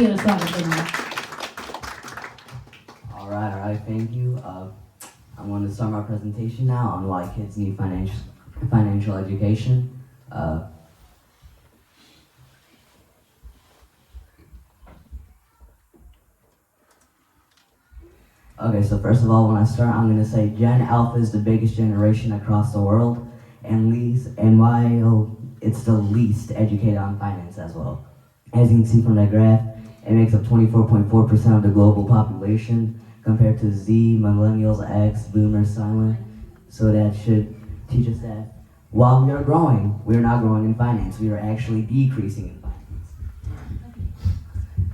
Get us started tonight. All right, thank you. I'm going to start my presentation now on why kids need financial education. Okay, so first of all, when I start, I'm going to say Gen Alpha is the biggest generation across the world, and why it's the least educated on finance as well. As you can see from that graph, it makes up 24.4% of the global population, compared to Z, Millennials, X, Boomers, Silent. So that should teach us that while we are growing, we are not growing in finance. We are actually decreasing in finance.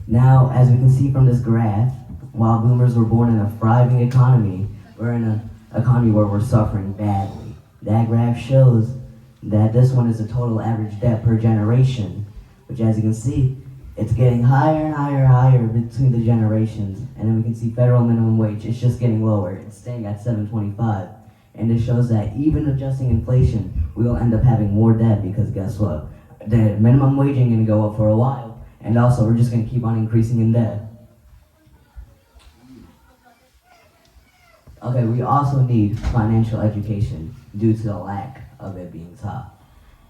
Now, as we can see from this graph, while Boomers were born in a thriving economy, we're in an economy where we're suffering badly. That graph shows that this one is the total average debt per generation, which, as you can see, it's getting higher and higher between the generations. And then we can see federal minimum wage, it's just getting lower. It's staying at $7.25. And it shows that even adjusting inflation, we will end up having more debt because guess what? The minimum wage ain't gonna go up for a while. And also, we're just gonna keep on increasing in debt. Okay, we also need financial education due to the lack of it being taught.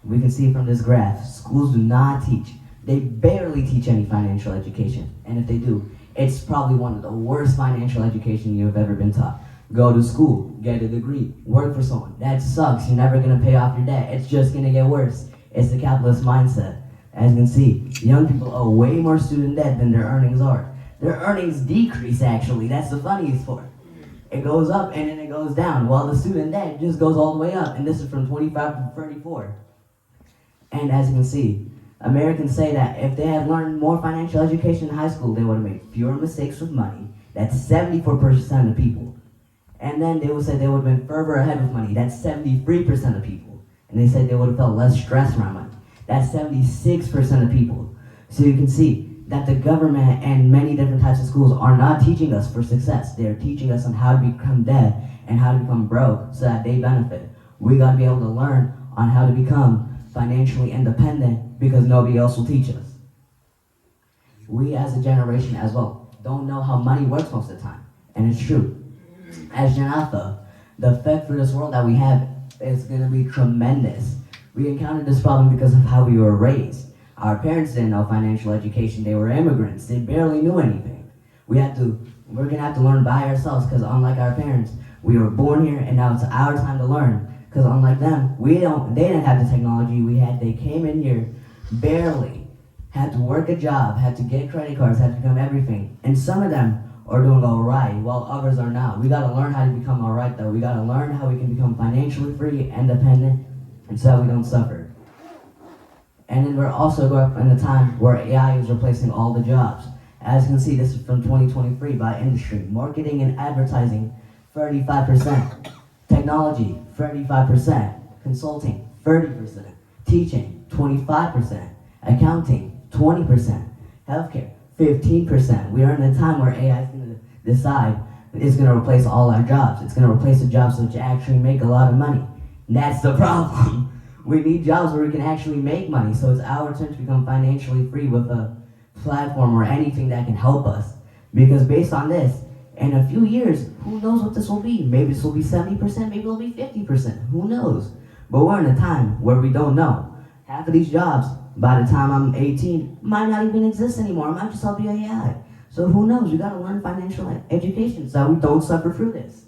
We can see from this graph, schools do not teach. They barely teach any financial education. And if they do, it's probably one of the worst financial education you've ever been taught. Go to school, get a degree, work for someone. That sucks. You're never gonna pay off your debt. It's just gonna get worse. It's the capitalist mindset. As you can see, young people owe way more student debt than their earnings are. Their earnings decrease, actually. That's the funniest part. It goes up and then it goes down, while the student debt just goes all the way up. And this is from 25 to 34. And as you can see, Americans say that if they had learned more financial education in high school, they would have made fewer mistakes with money. That's 74% of people. And then they would say they would have been further ahead with money. That's 73% of people. And they said they would have felt less stress around money. That's 76% of people. So you can see that the government and many different types of schools are not teaching us for success. They're teaching us on how to become dead and how to become broke so that they benefit. We gotta be able to learn on how to become financially independent because nobody else will teach us. We as a generation as well don't know how money works most of the time. And it's true. As Gen Alpha, the effect for this world that we have is gonna be tremendous. We encountered this problem because of how we were raised. Our parents didn't know financial education. They were immigrants. They barely knew anything. We're gonna have to learn by ourselves because unlike our parents, we were born here and now it's our time to learn. Because unlike them, they didn't have the technology we had. They came in here barely, had to work a job, had to get credit cards, had to become everything. And some of them are doing all right, while others are not. We gotta learn how to become all right though. We gotta learn how we can become financially free, independent, and so that we don't suffer. And then we're also growing up in a time where AI is replacing all the jobs. As you can see, this is from 2023 by industry. Marketing and advertising, 35%. Technology, 35%. Consulting, 30%. Teaching, 25%. Accounting, 20%. Healthcare, 15%. We are in a time where AI is going to decide it's going to replace all our jobs. It's going to replace the jobs which actually make a lot of money. That's the problem. We need jobs where we can actually make money, so it's our turn to become financially free with a platform or anything that can help us. Because based on this, in a few years, who knows what this will be? Maybe this will be 70%, maybe it'll be 50%, who knows? But we're in a time where we don't know. Half of these jobs, by the time I'm 18, might not even exist anymore. It might just all be AI. So who knows? We gotta learn financial education so we don't suffer through this.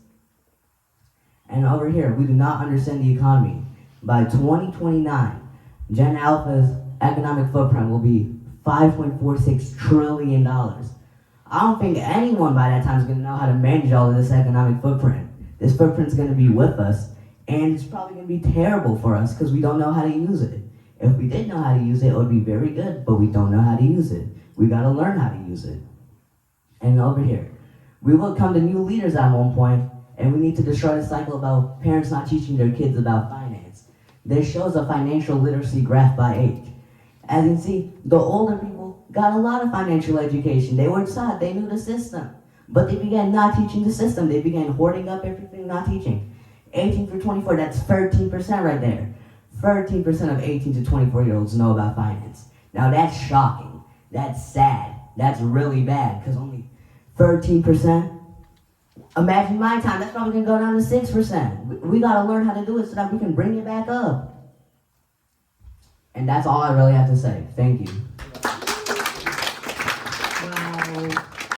And over here, we do not understand the economy. By 2029, Gen Alpha's economic footprint will be $5.46 trillion. I don't think anyone by that time is going to know how to manage all of this economic footprint. This footprint's going to be with us, and it's probably going to be terrible for us because we don't know how to use it. If we did know how to use it, it would be very good, but we don't know how to use it. We got to learn how to use it. And over here, we will come to new leaders at one point, and we need to destroy the cycle about parents not teaching their kids about finance. This shows a financial literacy graph by age. As you can see, the older people got a lot of financial education. They were taught, they knew the system. But they began not teaching the system. They began hoarding up everything, not teaching. 18 through 24, that's 13% right there. 13% of 18 to 24-year-olds know about finance. Now that's shocking. That's sad. That's really bad, because only 13%. Imagine my time, that's probably going to go down to 6%. We got to learn how to do it so that we can bring it back up. And that's all I really have to say. Thank you. Wow.